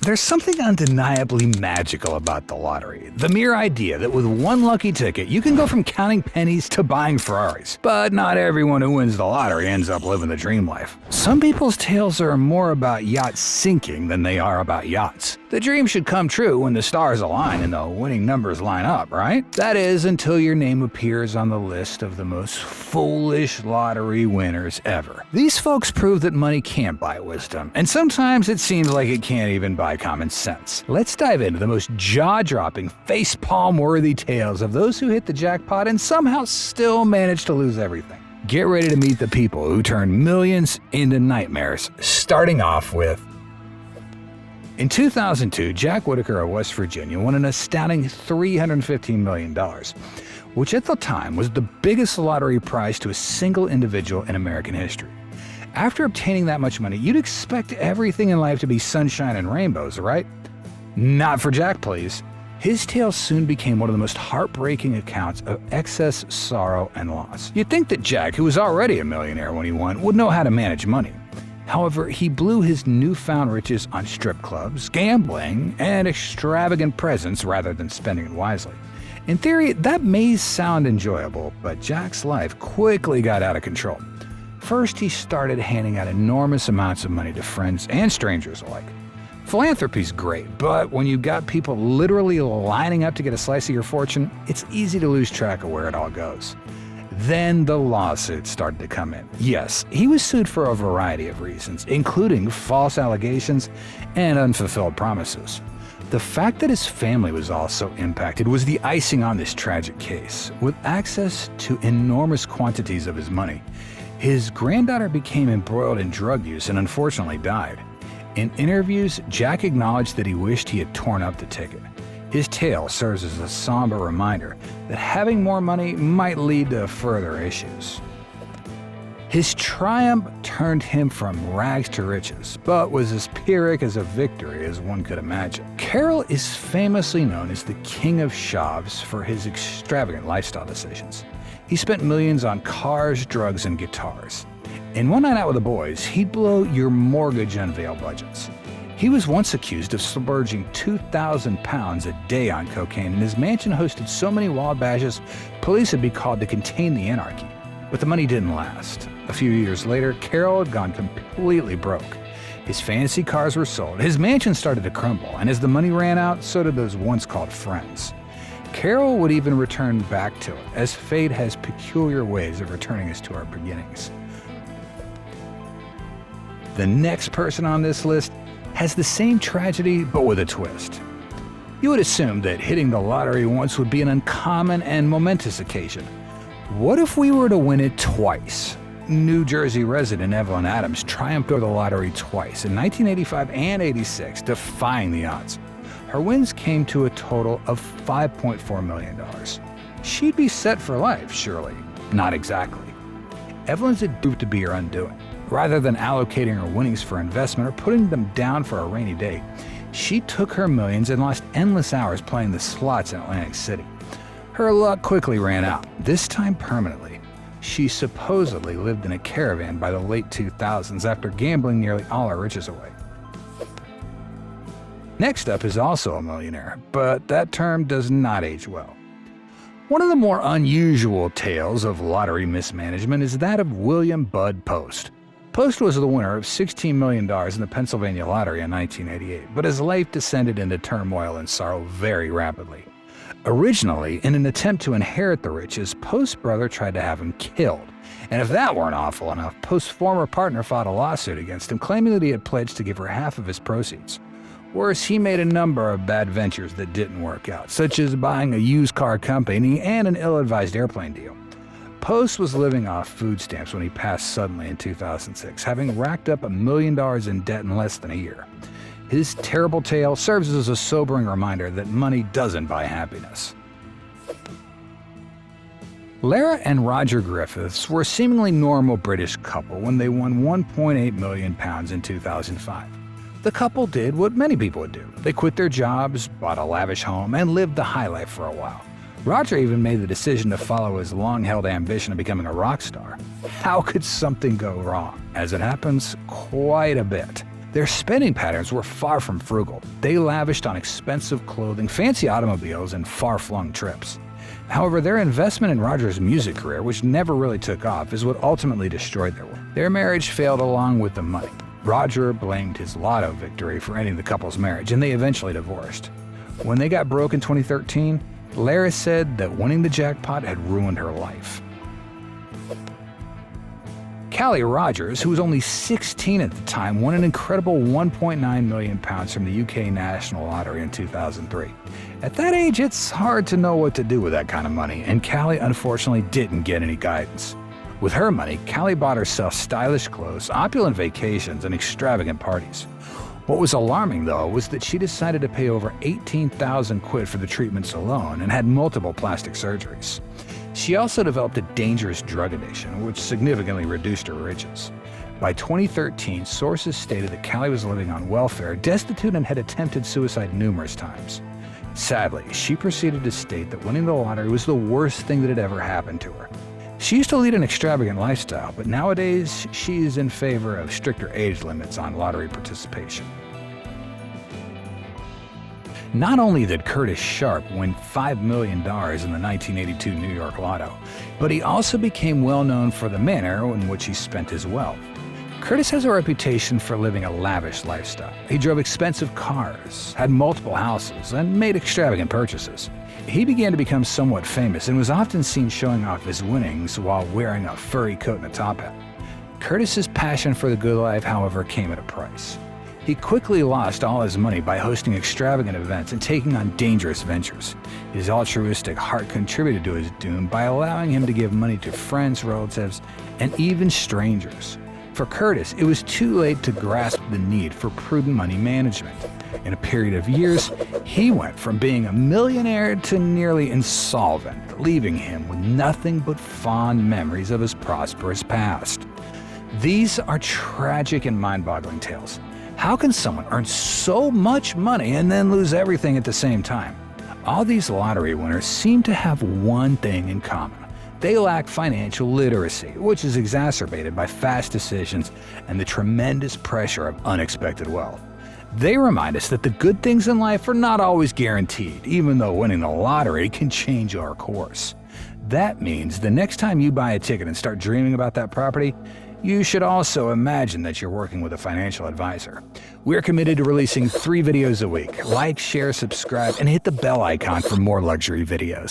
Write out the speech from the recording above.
There's something undeniably magical about the lottery. The mere idea that with one lucky ticket, you can go from counting pennies to buying Ferraris. But not everyone who wins the lottery ends up living the dream life. Some people's tales are more about yachts sinking than they are about yachts. The dream should come true when the stars align and the winning numbers line up, right? That is, until your name appears on the list of the most foolish lottery winners ever. These folks prove that money can't buy wisdom, and sometimes it seems like it can't even buy common sense. Let's dive into the most jaw-dropping, face-palm-worthy tales of those who hit the jackpot and somehow still manage to lose everything. Get ready to meet the people who turn millions into nightmares, starting off with... In 2002, Jack Whitaker of West Virginia won an astounding $315 million, which at the time was the biggest lottery prize to a single individual in American history. After obtaining that much money, you'd expect everything in life to be sunshine and rainbows, right? Not for Jack, please. His tale soon became one of the most heartbreaking accounts of excess, sorrow, and loss. You'd think that Jack, who was already a millionaire when he won, would know how to manage money. However, he blew his newfound riches on strip clubs, gambling, and extravagant presents rather than spending it wisely. In theory, that may sound enjoyable, but Jack's life quickly got out of control. First, he started handing out enormous amounts of money to friends and strangers alike. Philanthropy's great, but when you've got people literally lining up to get a slice of your fortune, it's easy to lose track of where it all goes. Then the lawsuits started to come in. Yes, he was sued for a variety of reasons, including false allegations and unfulfilled promises. The fact that his family was also impacted was the icing on this tragic case. With access to enormous quantities of his money, his granddaughter became embroiled in drug use and unfortunately died. In interviews, Jack acknowledged that he wished he had torn up the ticket. His tale serves as a somber reminder that having more money might lead to further issues. His triumph turned him from rags to riches, but was as Pyrrhic as a victory as one could imagine. Carroll is famously known as the king of shavs for his extravagant lifestyle decisions. He spent millions on cars, drugs, and guitars. In one night out with the boys, he'd blow your mortgage and veil budgets. He was once accused of splurging 2,000 pounds a day on cocaine, and his mansion hosted so many wild bashes, police would be called to contain the anarchy. But the money didn't last. A few years later, Carroll had gone completely broke. His fancy cars were sold, his mansion started to crumble, and as the money ran out, so did those once-called friends. Carroll would even return back to it, as fate has peculiar ways of returning us to our beginnings. The next person on this list has the same tragedy, but with a twist. You would assume that hitting the lottery once would be an uncommon and momentous occasion. What if we were to win it twice? New Jersey resident Evelyn Adams triumphed over the lottery twice, in 1985 and '86, defying the odds. Her wins came to a total of $5.4 million. She'd be set for life, surely. Not exactly. Evelyn's had proved to be her undoing. Rather than allocating her winnings for investment or putting them down for a rainy day, she took her millions and lost endless hours playing the slots in Atlantic City. Her luck quickly ran out, this time permanently. She supposedly lived in a caravan by the late 2000s after gambling nearly all her riches away. Next up is also a millionaire, but that term does not age well. One of the more unusual tales of lottery mismanagement is that of William Bud Post. Post was the winner of $16 million in the Pennsylvania lottery in 1988, but his life descended into turmoil and sorrow very rapidly. Originally, in an attempt to inherit the riches, Post's brother tried to have him killed. And if that weren't awful enough, Post's former partner filed a lawsuit against him, claiming that he had pledged to give her half of his proceeds. Worse, he made a number of bad ventures that didn't work out, such as buying a used car company and an ill-advised airplane deal. Post was living off food stamps when he passed suddenly in 2006, having racked up $1 million in debt in less than a year. His terrible tale serves as a sobering reminder that money doesn't buy happiness. Lara and Roger Griffiths were a seemingly normal British couple when they won £1.8 million in 2005. The couple did what many people would do. They quit their jobs, bought a lavish home, and lived the high life for a while. Roger even made the decision to follow his long-held ambition of becoming a rock star. How could something go wrong? As it happens, quite a bit. Their spending patterns were far from frugal. They lavished on expensive clothing, fancy automobiles, and far-flung trips. However, their investment in Roger's music career, which never really took off, is what ultimately destroyed their work. Their marriage failed along with the money. Roger blamed his lotto victory for ending the couple's marriage, and they eventually divorced. When they got broke in 2013, Lara said that winning the jackpot had ruined her life. Callie Rogers, who was only 16 at the time, won an incredible £1.9 million from the UK National Lottery in 2003. At that age, it's hard to know what to do with that kind of money, and Callie unfortunately didn't get any guidance. With her money, Callie bought herself stylish clothes, opulent vacations, and extravagant parties. What was alarming, though, was that she decided to pay over 18,000 quid for the treatments alone and had multiple plastic surgeries. She also developed a dangerous drug addiction, which significantly reduced her riches. By 2013, sources stated that Callie was living on welfare, destitute, and had attempted suicide numerous times. Sadly, she proceeded to state that winning the lottery was the worst thing that had ever happened to her. She used to lead an extravagant lifestyle, but nowadays she is in favor of stricter age limits on lottery participation. Not only did Curtis Sharp win $5 million in the 1982 New York Lotto, but he also became well known for the manner in which he spent his wealth. Curtis has a reputation for living a lavish lifestyle. He drove expensive cars, had multiple houses, and made extravagant purchases. He began to become somewhat famous and was often seen showing off his winnings while wearing a furry coat and a top hat. Curtis's passion for the good life, however, came at a price. He quickly lost all his money by hosting extravagant events and taking on dangerous ventures. His altruistic heart contributed to his doom by allowing him to give money to friends, relatives, and even strangers. For Curtis, it was too late to grasp the need for prudent money management. In a period of years, he went from being a millionaire to nearly insolvent, leaving him with nothing but fond memories of his prosperous past. These are tragic and mind-boggling tales. How can someone earn so much money and then lose everything at the same time? All these lottery winners seem to have one thing in common. They lack financial literacy, which is exacerbated by fast decisions and the tremendous pressure of unexpected wealth. They remind us that the good things in life are not always guaranteed, even though winning the lottery can change our course. That means the next time you buy a ticket and start dreaming about that property, you should also imagine that you're working with a financial advisor. We're committed to releasing 3 videos a week. Like, share, subscribe, and hit the bell icon for more luxury videos.